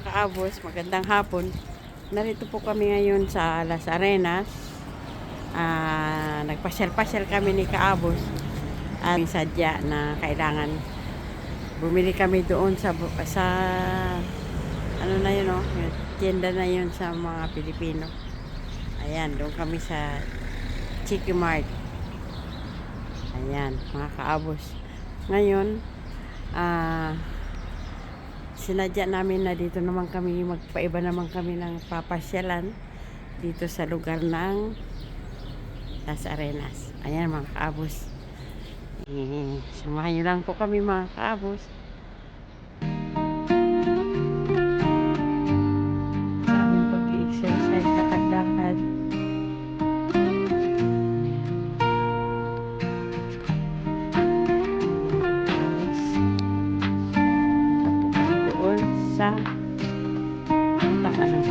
kaabos, magandang hapon. Narito po kami ngayon sa Las Arenas. Nagpasyal-pasyal kami ni kaabos. At may sadya na kailangan bumili kami doon sa ano na yun, oh, yung tienda na yun sa mga Pilipino. Ayan, doon kami sa Chicky Mart. Ayan, mga kaabos. Ngayon, sinadya namin na dito naman kami, magpaiba naman kami ng papasyalan dito sa lugar ng Las Arenas. Ayan mga kaabos. Samahan nyo lang po kami mga kaabos. Sa aming pag-i-exercise, lakad-lakad. Doon sa takanan.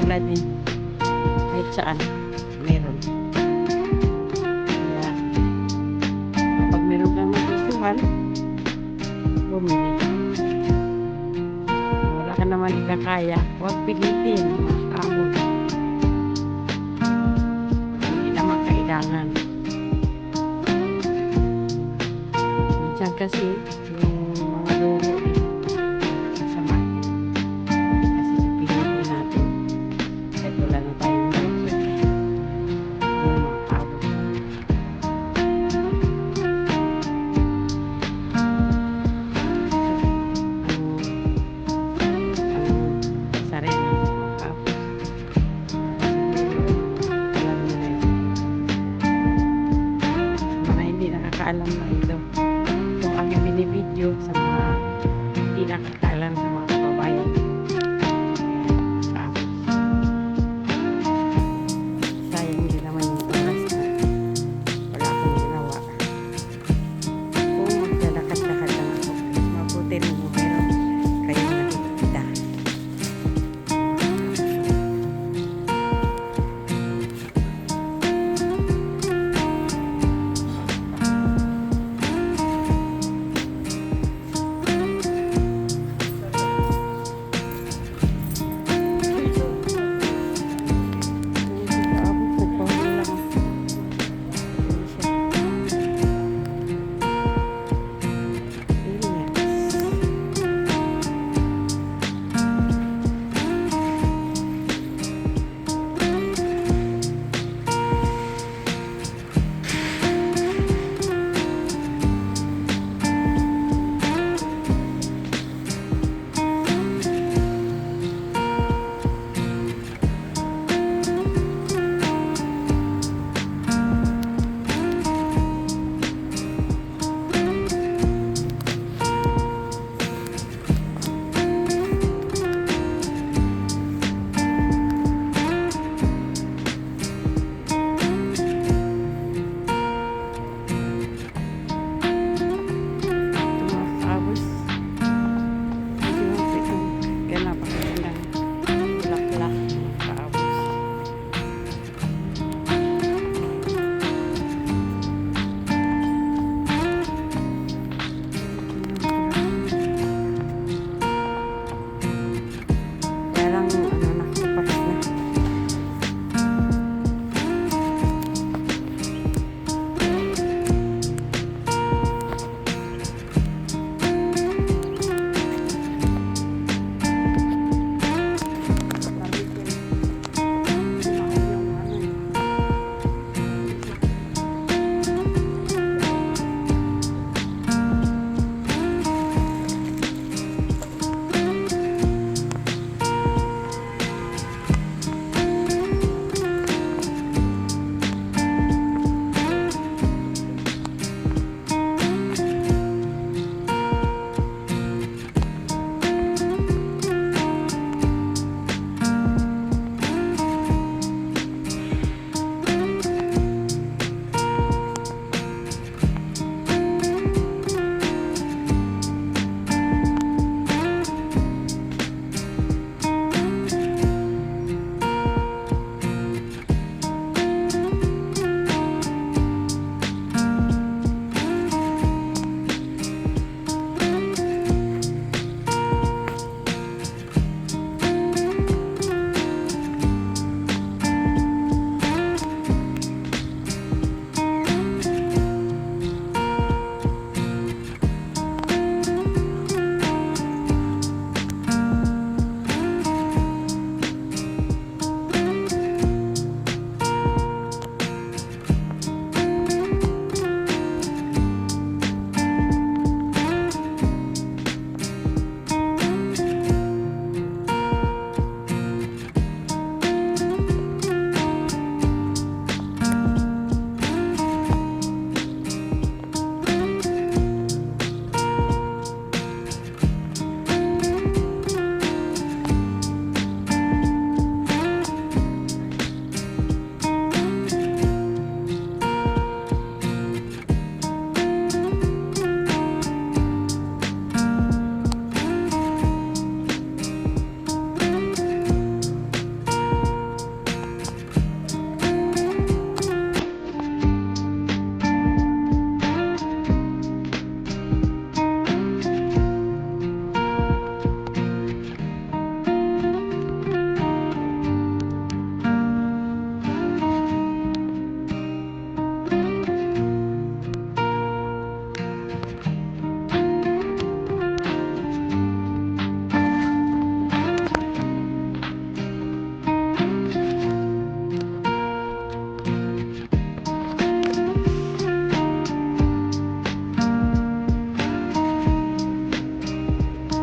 Tulad din kahit saan meron. Kaya kapag meron kang magustuhan, bumili. Wala ka naman ikakaya, huwag pilitin mga kaabos. Hindi naman kailangan. Minsan kasi yung mga logo masama. Kasi pilitin natin. Kahit wala na tayong budget. Yung mga kaabos. Ang sarili mga kaabos. Alam nyo na yun. Mga hindi nakakaalam na ito. Itong aking binibideo sa mga hindi nakakaalam sa mga kababayan. Kaabos. Sayang din naman yung oras na wala akong ginawa. Kung maglalakad-lakad lang ako, mas mabuti rin yung meron kayong nakikita.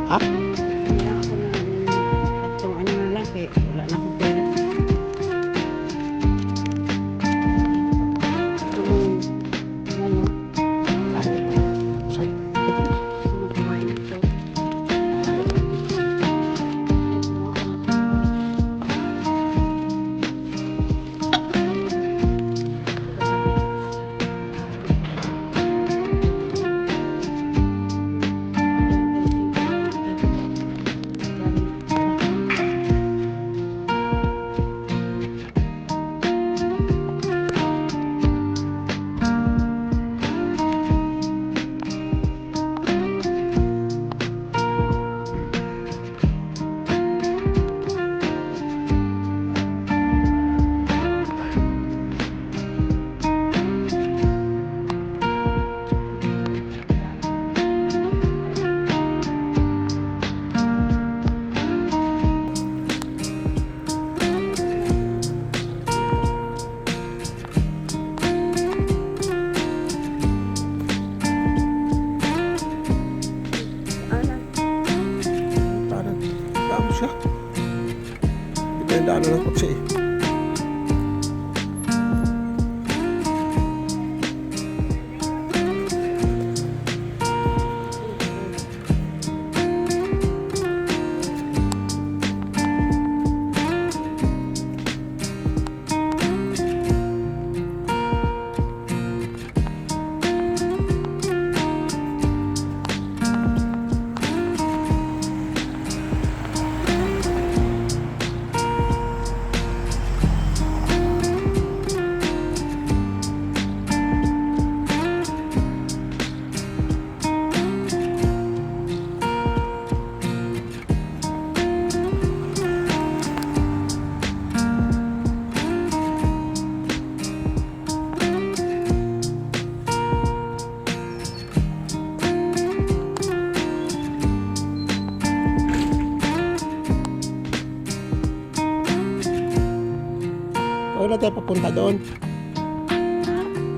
Ha? Kaya ako na tatlong ano na lang kaya wala na akong pera. Ano, Saan? ano kumain ito. Parang dami siya. Hindi tayo daanan ng kotse eh. Huwag na tayo papunta doon.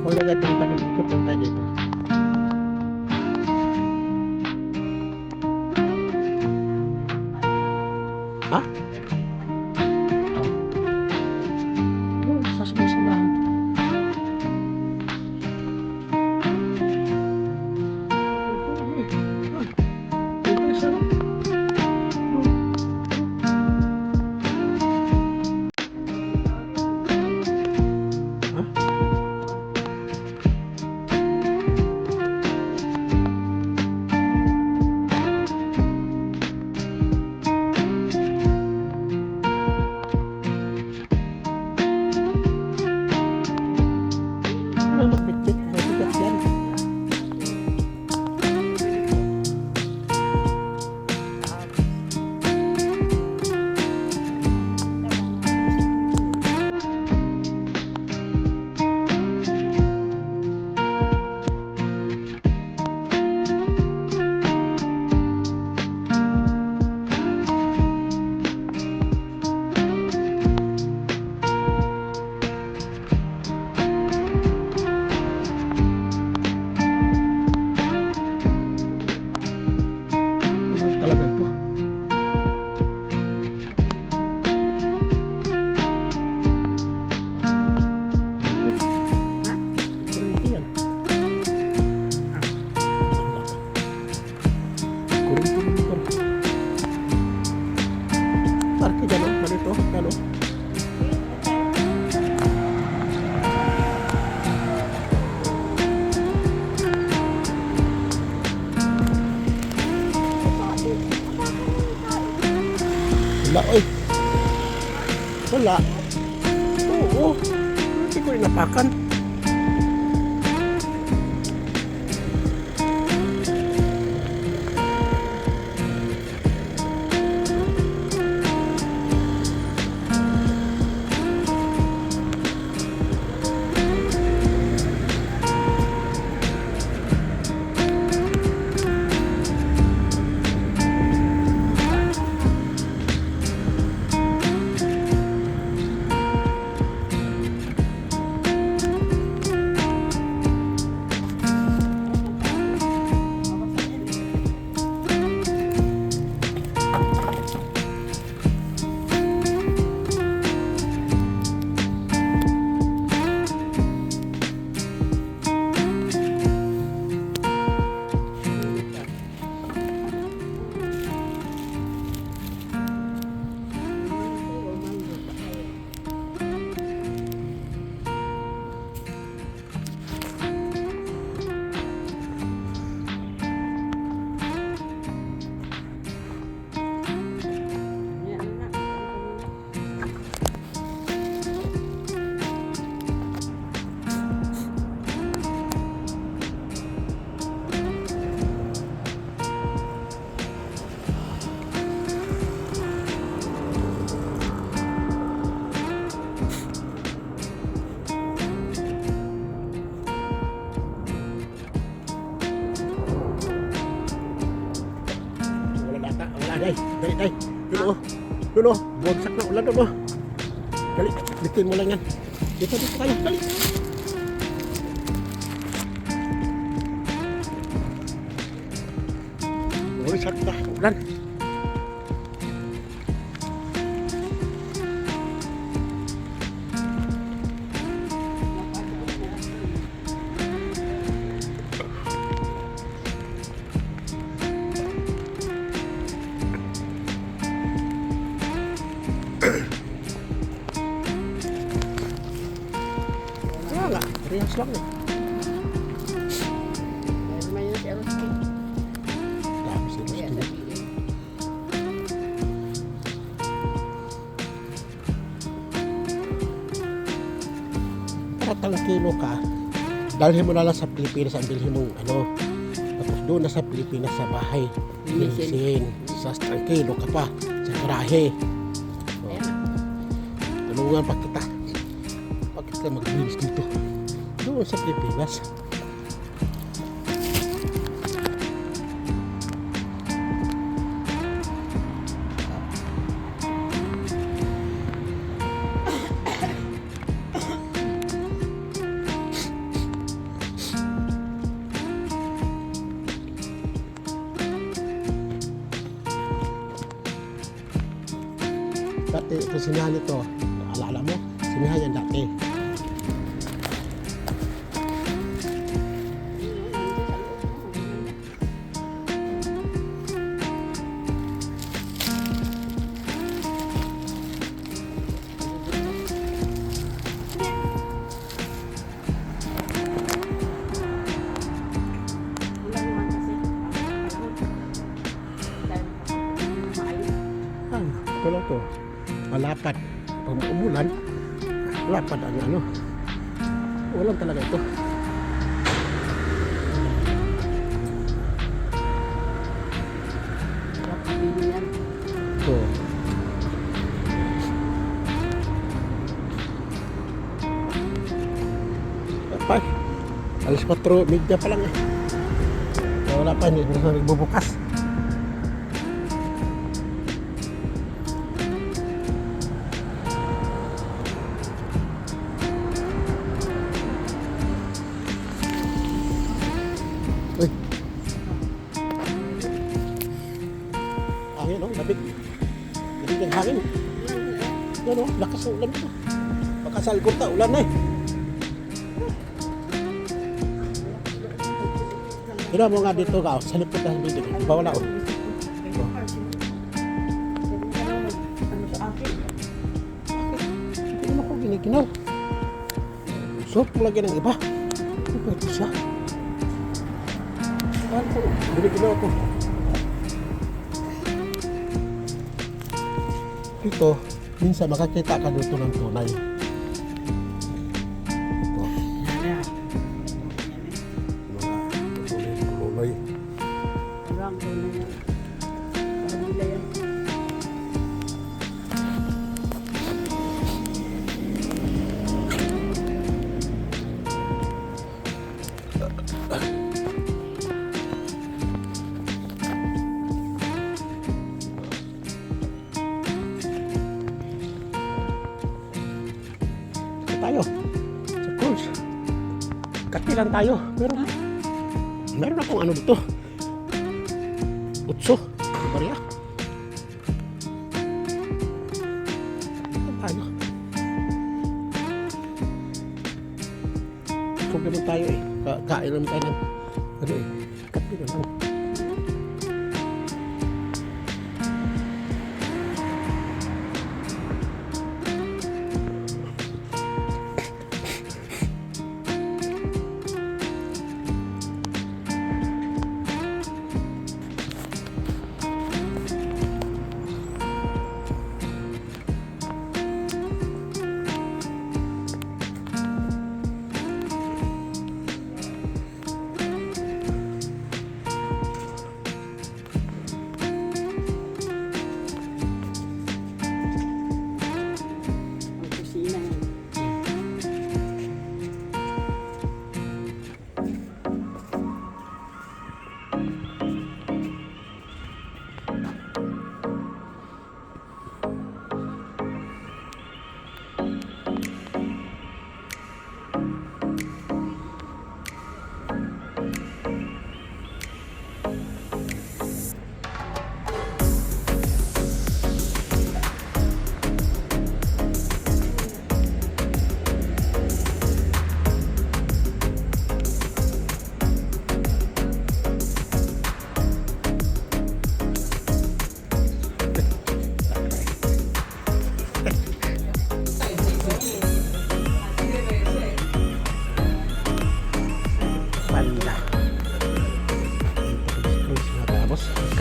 Huwag na tayo papunta dito. Ha? Oh, sasabihin. Ano bitbit? Mabigat yan. Mahal talaga ito. Kurente yan. Kurente motor. Parke dyan o. Malito. Dyan o. Wala oy. Wala. Oo. Hindi ko inapakan. Ay, dali, dali. Yun o. Yun o. Bumagsak na ulan doon o. Dali, bitin mo lang yan. Dito tayo. Dali. Bumagsak na ulan. Wala nga, parehas lang eh. May si Eroski. Dami si Kaya Rusty. sabihin. Para talang kilo ka, dalhin mo na lang sa Pilipinas ang bilhin mong ano. Tapos doon na sa Pilipinas sa bahay. Linisin. Sa kilo ka pa. Sa garahe. Ayan. Tulungan pa kita. Bakit ka maglinis dito? Doon sa Pilipinas. Dati ito sinahan ito. Alala mo? Sinahan yan dati. Ulan naman kasi. Dahil maayos. Ito lang to. Malapad. Pag umulan, lapad ang ano. Ulan talaga ito. Sarap bilhin yan. Ito. Apa? Alas 4:30 pa lang eh. Wala pa, hindi na nagbubukas. Uy. Hangin, oh, labig. Labig ang hangin. Yan, oh, lakas ng ulan ito. Baka sa likod na, ulan na eh. Tira mo nga dito ka, oh, sa likod na hindi dito. Bawala, oh. Ano sa akin? Hindi naman ako giniginaw. Suot mo lagi ng iba. Ano ba ito siya? Ano ko? Giniginaw ako. Dito, minsan makakita ka dito ng tunay. Ito, mga tuloy. Parang ko na yan. Parang nila yan. Tayo sa cruise. Kati lang tayo. Meron akong ano dito. Utso. Bariya. Tayo. Kung naman tayo eh. Kain naman tayo ng ano eh. Kati na lang.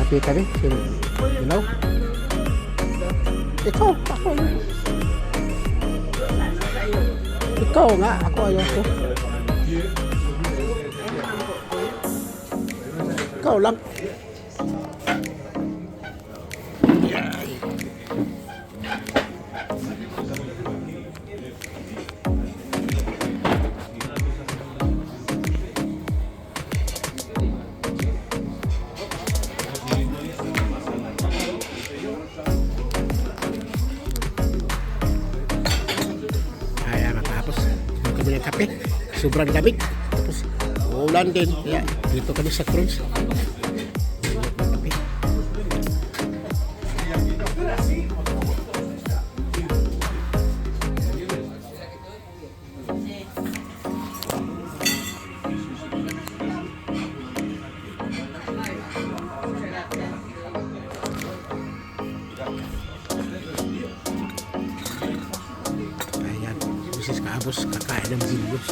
kape kami. Dilaw. Ikaw, ako yun. Ikaw nga, ako ayoko. Ikaw lang. Kaya matapos, inom kami ng kape. Sobrang lamig. Tapos, uulan din. Kaya, dito kami sa cruise. Inom ng kape. Ayan, Mrs. Kaabos, kakain ng bilos.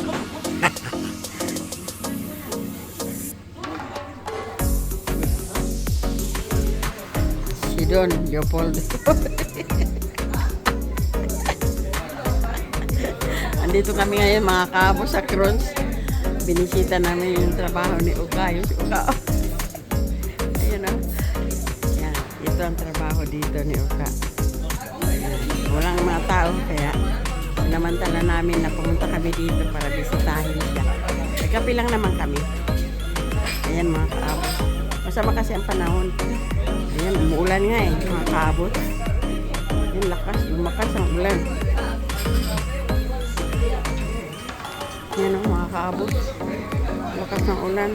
Si Don Leopoldo. Andito kami ngayon mga kaabos sa cruise. Binisita namin yung trabaho ni Uka. Yung si Uka. Ayun o. Yan. Ito ang trabaho dito ni Uka. Ayan. Walang mga tao. Kaya sinamantala namin na pumunta kami dito para bisitahin siya. Nagkape lang naman kami. Ayan mga kaabos. Masama kasi ang panahon. Ayan, umuulan nga eh, mga kaabot. Ayan, lumakas ang ulan. Ayan ang mga kaabot. Lakas ng ulan.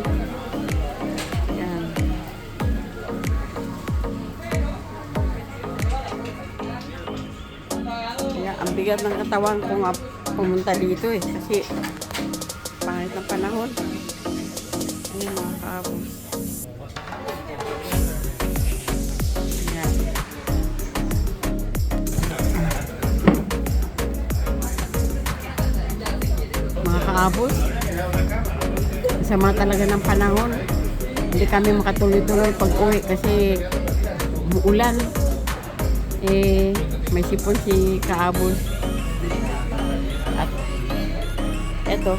Ayan. Kaya ang bigat ng katawan ko nga pumunta dito eh. Kasi pangit ng panahon. Ayan mga kaabot. Kaabot. Sama talaga ng panahon. Hindi kami makatuloy-tuloy pag-uwi kasi umuulan. May sipon si Kaabot. At eto,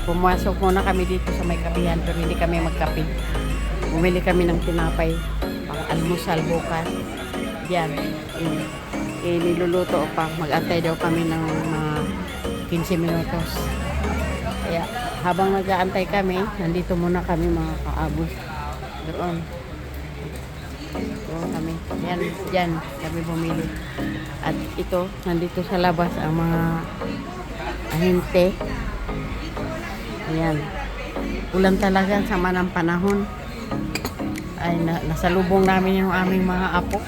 pumasok muna kami dito sa may kapihan pero hindi kami magkape. Bumili kami ng tinapay pang almusal bukas. Yan. Niluluto pa. Mag-antay daw kami ng mga 15 minutos. Kaya habang nag-aantay kami, nandito muna kami mga kaabos. Doon. Doon kami. Yan, dyan kami bumili. At ito, nandito sa labas ang mga ahente. Ayan. Ulan talaga, sama ng panahon. Ay, nasalubong namin yung aming mga apo.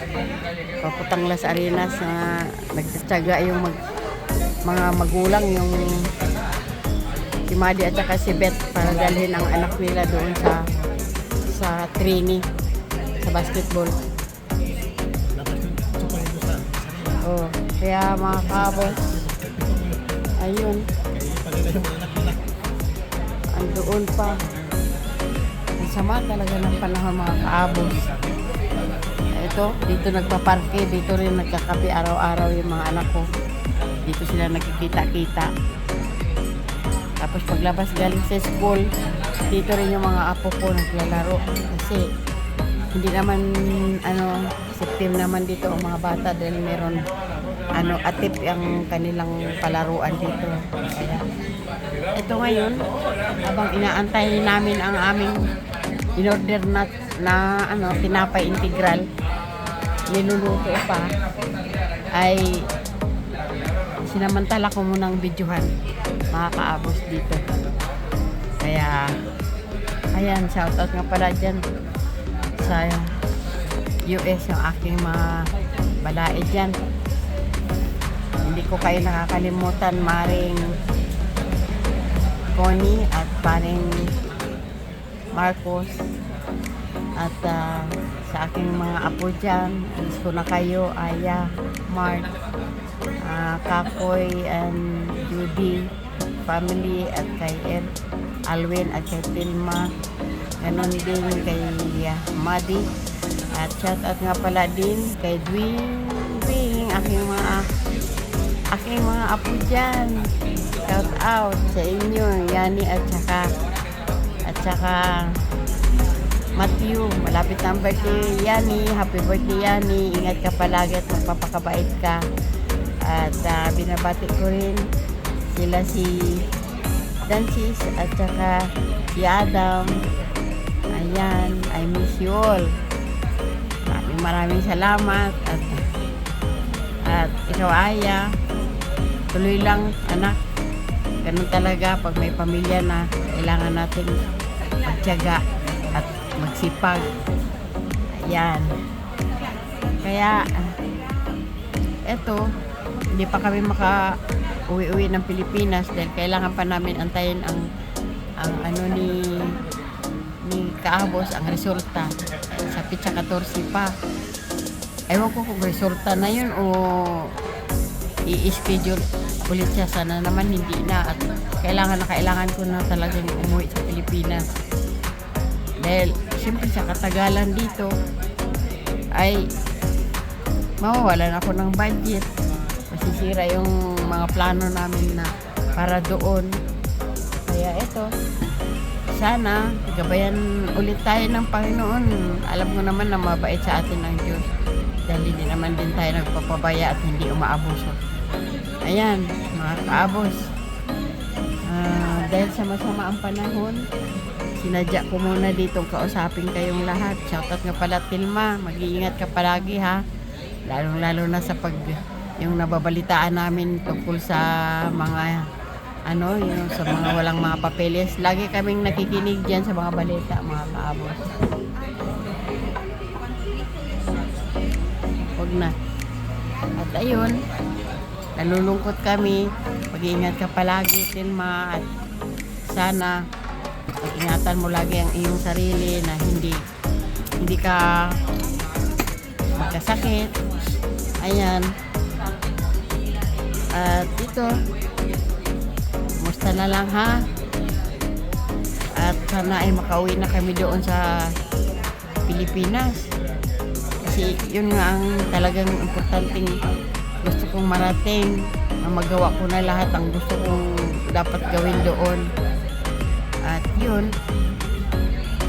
Paputang Las Arenas na nagtsatsaga yung mga magulang, yung si Madi at saka si Beth para dalhin ang anak nila doon sa training sa basketball. Oh, kaya mga kabos, ayun, andoon pa. Ang sama talaga ng panahon mga kaabos. Ito, dito nagpaparke, dito rin nagkakape araw-araw yung mga anak ko. Dito sila nagkikita-kita. Tapos paglabas galing sa school, dito rin yung mga apo ko naglalaro. Kasi hindi naman September naman dito ang mga bata dahil meron atip ang kanilang palaruan dito. Kaya ito ngayon, habang inaantay namin ang aming in-order na tinapay integral, niluluto pa, ay sinamantala ko munang videohan mga kaabos dito. Kaya ayan, shoutout nga pala dyan sa US yung aking mga balae dyan. Hindi ko kayo nakakalimutan, Maring Connie at Paring Marcos at sa aking mga apo dyan. Alis ko na kayo, Aya, Mark, Kakoy and Judy family, at kay Alwin at kay Tilma Ganon din kay Madi. At shout out nga pala din kay Dwing, aking mga apo dyan. Shout out sa inyo, Yani at saka Matthew. Malapit na ang birthday, Yani. Happy birthday, Yani. Ingat ka palagi at magpapakabait ka. At binabati ko rin sila si Dancis at saka si Adam. Ayan, I miss you all. Maraming salamat at ikaw Aya, tuloy lang anak. Ganun talaga pag may pamilya na, kailangan natin magtiyaga at magsipag. Ayan. Kaya eto, hindi pa kami uwi ng Pilipinas dahil kailangan pa namin antayin ang ano ni Kaabos, ang resulta sa pitsa 14 pa. Ewan ko kung resulta na yun o i-schedule ulit siya. Sana naman hindi na, at kailangan ko na talagang umuwi sa Pilipinas dahil siyempre sa katagalan dito ay mawawalan ako ng budget, masisira yung mga plano namin na para doon. Kaya eto, sana gabayan ulit tayo ng Panginoon. Alam ko naman na mabait sa atin ang Diyos dahil hindi naman din tayo nagpapabaya at hindi umaabuso. Ayan mga kaabos, dahil sa masama ang panahon, sinadya ko muna ditong kausapin kayong lahat. Shoutout nga pala Tilma, mag-iingat ka palagi ha, lalo na sa yung nababalitaan namin tungkol sa mga yung sa mga walang mga papeles. Lagi kaming nakikinig dyan sa mga balita, mga kaabos. Huwag na. At ayun, nalulungkot kami. Mag-iingat ka palagi, Tilma, at sana ingatan mo lagi ang iyong sarili na hindi ka magkasakit. Ayan. At ito, musta na lang ha, at sana ay makauwi na kami doon sa Pilipinas kasi yun nga ang talagang importanteng gusto kong marating, na magawa ko na lahat ang gusto kong dapat gawin doon. At yun,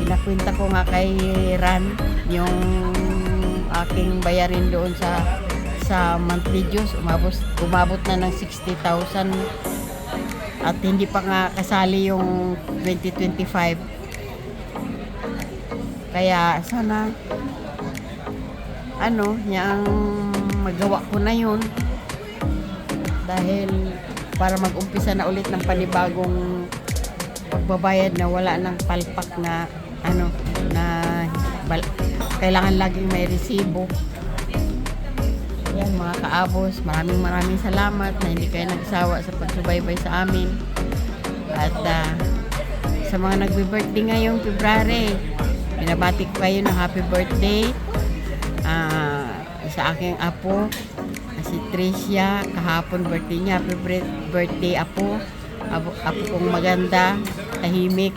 pinakwenta ko nga kay Ran yung aking bayarin doon sa monthly dues. Umabot na ng 60,000 at hindi pa nga kasali yung 2025. Kaya sana yung magawa ko na yun dahil para mag-umpisa na ulit ng panibagong pagbabayad na wala ng palpak na kailangan laging may resibo. Yan mga kaabos, maraming salamat na hindi kayo nagsawa sa pagsubaybay sa amin. At sa mga nagbe-birthday ngayong February, binabati ko kayo ng happy birthday. Sa aking apo na si Tricia, kahapon birthday niya. Happy birthday apo kong maganda, tahimik.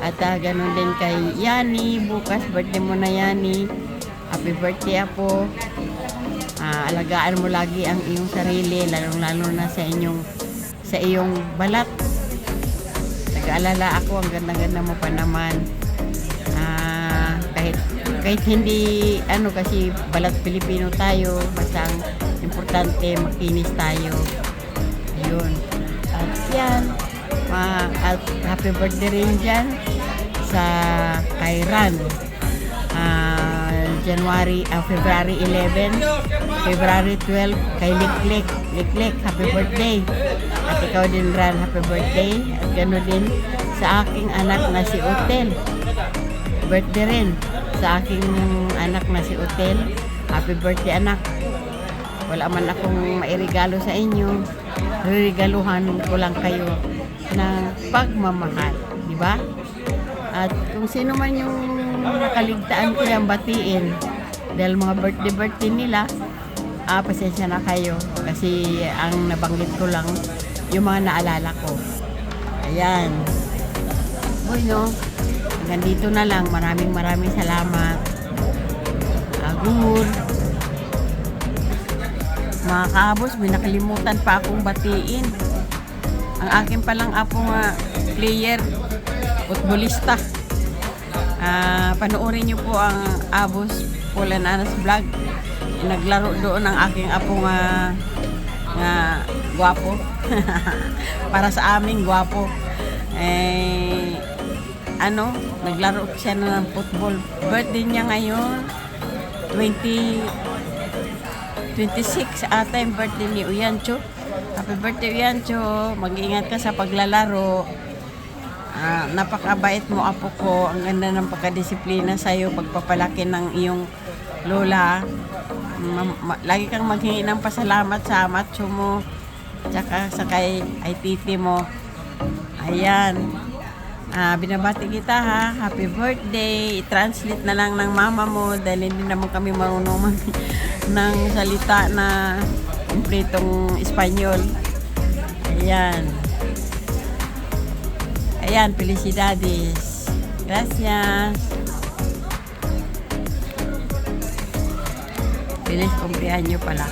At ganun din kay Yani, bukas birthday mo na Yani. Happy birthday apo. Alagaan mo lagi ang iyong sarili, lalo na sa iyong balat. Nag-aalala ako, ang ganda-ganda mo pa naman. Kahit hindi kasi balat Pilipino tayo, basta ang importante makinis tayo. Ayun. At yan, at happy birthday rin dyan sa kay Ran. February 11, February 12 kay Liklik, happy birthday. At ikaw din Ran, happy birthday. At gano'n din sa aking anak na si Otel, birthday rin sa aking anak na si Otel. Happy birthday anak. Wala man akong mairigalo sa inyo, regaluhan ko lang kayo ng pagmamahal, di ba? At kung sino man yung nakaligtaan ko yung batiin dahil mga birthday nila, pasensya na kayo kasi ang nabanggit ko lang yung mga naalala ko. Ayan. Bueno, Hanggang dito na lang. Maraming salamat. Agur. Mga kaabos, may nakalimutan pa akong batiin. Ang akin palang apong player, futbolista. Panoorin niyo po ang Abos Polananas Vlog. Naglaro doon ang aking apong gwapo. Para sa aming gwapo. Naglaro siya na ng football. Birthday niya ngayon, 26 ata yung birthday ni Uyancho. Happy birthday, Uyancho. Mag-ingat ka sa paglalaro. Napakabait mo, apo ko. Ang ganda ng pagkadisiplina sa'yo, pagpapalaki ng iyong lola. Lagi kang maghingi ng pasalamat sa macho mo, tsaka sa kay titi mo. Ayan. Binabati kita ha. Happy birthday. I-translate na lang ng mama mo dahil hindi naman kami marunong ng salita na kumpletong Espanyol. Ayan. Ayan, felicidades. Gracias. Feliz cumpleaños pala.